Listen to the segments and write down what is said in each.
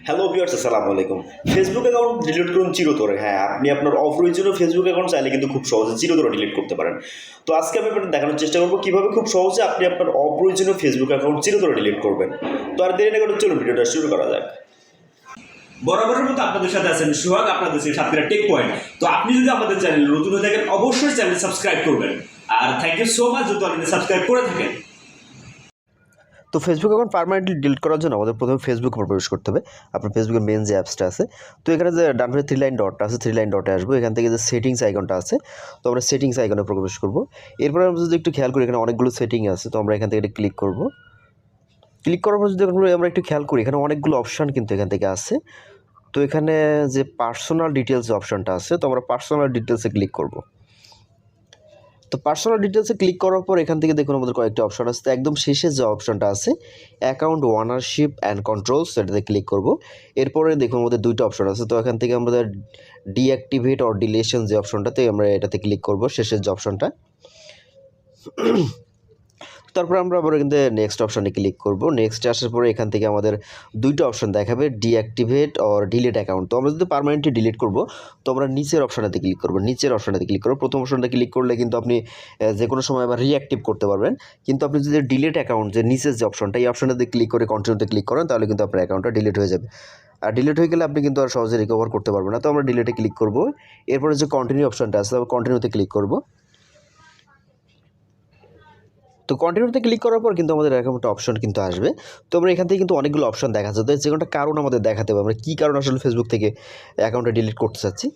Hello viewers, আসসালামু আলাইকুম। Facebook account delete করুন চিরতরে। হ্যাঁ, আপনি আপনার অপ্রয়োজনীয় ফেসবুক অ্যাকাউন্ট চাইলে কিন্তু খুব সহজে চিরতরে ডিলিট করতে পারেন। তো আজকে আমি আপনাদের দেখানোর চেষ্টা করবো কীভাবে খুব সহজে আপনি আপনার অপ্রয়োজনীয় ফেসবুক অ্যাকাউন্ট চিরতরে ডিলিট করবেন। তো আর দেরি না করে চলুন ভিডিওটা শুরু করা যাক। বরাবরের মতো আপনাদের সাথে আছেন সোহাগ, আপনাদের সাথে টেক পয়েন্ট। তো আপনি যদি আমাদের চ্যানেল নতুন হয়ে থাকেন অবশ্যই চ্যানেল সাবস্ক্রাইব করবেন। আর থ্যাংক ইউ সো মাচ যদি আপনি সাবস্ক্রাইব করে থাকেন। তো ফেসবুক অ্যাকাউন্ট পার্মানেন্টলি ডিলিট করার জন্য আমাদের প্রথমে ফেসবুক উপর প্রবেশ করতে হবে। আপনার ফেসবুকের মেন যে অ্যাপসটা আছে, তো এখানে যে ডান পাশে থ্রি লাইন ডটটা আছে, থ্রি লাইন ডটে আসবো। এখান থেকে যে সেটিংস আইকনটা আছে, তো আমরা সেটিংস আইকনে প্রবেশ করবো। এরপরে আমরা যদি একটু খেয়াল করি এখানে অনেকগুলো সেটিং আছে, তো আমরা এখান থেকে এটা ক্লিক করবো। ক্লিক করার পর যদি আমরা একটু খেয়াল করি এখানে অনেকগুলো অপশান কিন্তু এখান থেকে আছে। তো এখানে যে পার্সোনাল ডিটেলস অপশানটা আছে, তো আমরা পার্সোনাল ডিটেলসে ক্লিক করব। তো পার্সোনাল ডিটেলসে ক্লিক করার পর এখান থেকে দেখুন আমাদের কয়েকটা অপশান আছে। তো একদম শেষে যে অপশানটা আছে অ্যাকাউন্ট ওনারশিপ অ্যান্ড কন্ট্রোলস, সেটাতে ক্লিক করব। এরপরে দেখুন আমাদের দুইটা অপশান আছে, তো এখান থেকে আমাদের ডিঅ্যাক্টিভেট অর ডিলেশন যে অপশানটাতে আমরা এটাতে ক্লিক করব, শেষের যে অপশানটা। তারপর আমরা আবার এখান থেকে নেক্সট অপশানে ক্লিক করব। নেক্সটে আসার পরে এখান থেকে আমাদের দুইটা অপশান দেখাবে, ডিঅ্যাক্টিভেট অর ডিলিট অ্যাকাউন্ট। তো আমরা যদি পার্মানেন্টলি ডিলিট করব, তো আমরা নিচের অপশানেতে ক্লিক করব। নিচের অপশানেতে ক্লিক করব। প্রথম অপশানটা ক্লিক করলে কিন্তু আপনি যে কোনো সময় আবার রিঅ্যাক্টিভ করতে পারবেন। কিন্তু আপনি যদি ডিলিট অ্যাকাউন্ট যে নিচের যে অপশানটা, এই অপশানটাতে ক্লিক করে কন্টিনিউতে ক্লিক করেন, তাহলে কিন্তু আপনার অ্যাকাউন্টটা ডিলিট হয়ে যাবে। আর ডিলিট হয়ে গেলে আপনি কিন্তু আর সহজে রিকভার করতে পারবেন না। তো আমরা ডিলিটে ক্লিক করব। এরপরে যে কন্টিনিউ অপশানটা আছে, কন্টিনিউতে ক্লিক করব। তো কন্টিনিউতে ক্লিক করার পর কিন্তু আমাদের এরকম একটা অপশন কিন্তু আসবে। তো আমরা এখান থেকে কিন্তু অনেকগুলো অপশন দেখা যাচ্ছে, যে কোনটা কারণ আমাদের দেখাতে হবে আমরা কী কারণ আসলে ফেসবুক থেকে অ্যাকাউন্টটা ডিলিট করতে চাচ্ছি।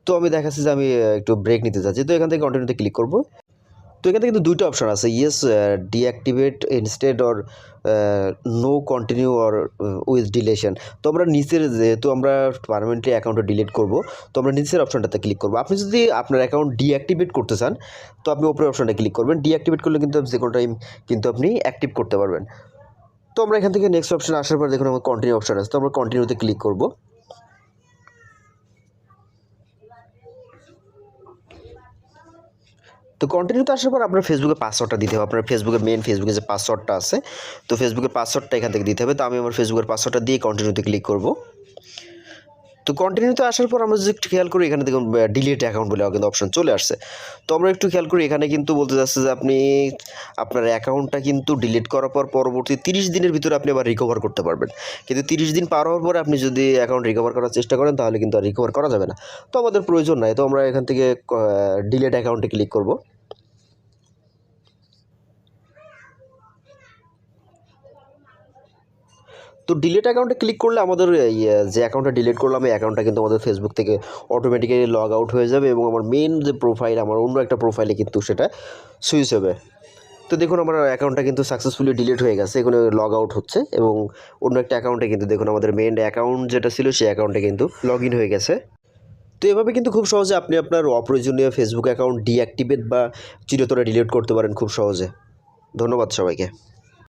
তো আমি দেখাচ্ছি যে আমি একটু ব্রেক নিতে চাচ্ছি, তো এখান থেকে কন্টিনিউতে ক্লিক করব। তো এখানে কিন্তু দুইটা অপশন আছে, yes deactivate instead or no continue or with deletion. তো আমরা নিচের যেহেতু আমরা পারমানেন্টলি অ্যাকাউন্টটা ডিলিট করব, তো আমরা নিচের অপশনটাতে ক্লিক করব। আপনি যদি আপনার অ্যাকাউন্ট ডিঅ্যাক্টিভেট করতে চান, তো আপনি ওপরের অপশনটা ক্লিক করবেন। ডিঅ্যাক্টিভেট করলে কিন্তু যে কোনো টাইম কিন্তু আপনি অ্যাক্টিভ করতে পারবেন। তো আমরা এখান থেকে নেক্সট অপশন আসার পর দেখুন আমার কন্টিনিউ অপশন আছে, তো আমরা কন্টিনিউতে ক্লিক করব। তো কন্টিনিউতে আসার পর আপনার ফেসবুকে পাসওয়ার্ডটা দিতে হবে। আপনার ফেসবুকের মেন ফেসবুকে যে পাসওয়ার্ডটা আছে, তো ফেসবুকের পাসওয়ার্ডটা এখান থেকে দিতে হবে। তো আমি আমার ফেসবুকের পাসওয়ার্ডটা দিয়ে কন্টিনিউতে ক্লিক করব। তো কন্টিনিউতে আসার পর আমরা যদি একটু খেয়াল করি এখানে দেখুন ডিলিট অ্যাকাউন্ট বলে কিন্তু অপশন চলে আসছে। তো আমরা একটু খেয়াল করি এখানে কিন্তু বলতে যাচ্ছে যে আপনি আপনার অ্যাকাউন্টটা কিন্তু ডিলিট করার পর পরবর্তী 30 দিনের ভিতরে আপনি আবার রিকভার করতে পারবেন। কিন্তু 30 দিন পার হওয়ার পরে আপনি যদি অ্যাকাউন্ট রিকভার করার চেষ্টা করেন, তাহলে কিন্তু আর রিকভার করা যাবে না। তো আমাদের প্রয়োজন নাই। তো আমরা এখান থেকে ডিলিট অ্যাকাউন্টে ক্লিক করব। তো ডিলিট অ্যাকাউন্টে ক্লিক করলে আমাদের যে অ্যাকাউন্টটা ডিলিট করলাম এই অ্যাকাউন্টটা কিন্তু আমাদের ফেসবুক থেকে অটোমেটিক্যালি লগ আউট হয়ে যাবে, এবং আমার মেন যে প্রোফাইল আমার অন্য একটা প্রোফাইলে কিন্তু সেটা সুইচ হবে। তো দেখুন আমার অ্যাকাউন্টটা কিন্তু সাকসেসফুলি ডিলিট হয়ে গেছে, এখানে লগ আউট হচ্ছে, এবং অন্য একটা অ্যাকাউন্টে কিন্তু দেখুন আমাদের মেন অ্যাকাউন্ট যেটা ছিল সেই অ্যাকাউন্টে কিন্তু লগ ইন হয়ে গেছে। তো এভাবে কিন্তু খুব সহজে আপনি আপনার অপ্রয়োজনীয় ফেসবুক অ্যাকাউন্ট ডিঅ্যাক্টিভেট বা চিরতরে ডিলিট করতে পারেন খুব সহজে। ধন্যবাদ সবাইকে।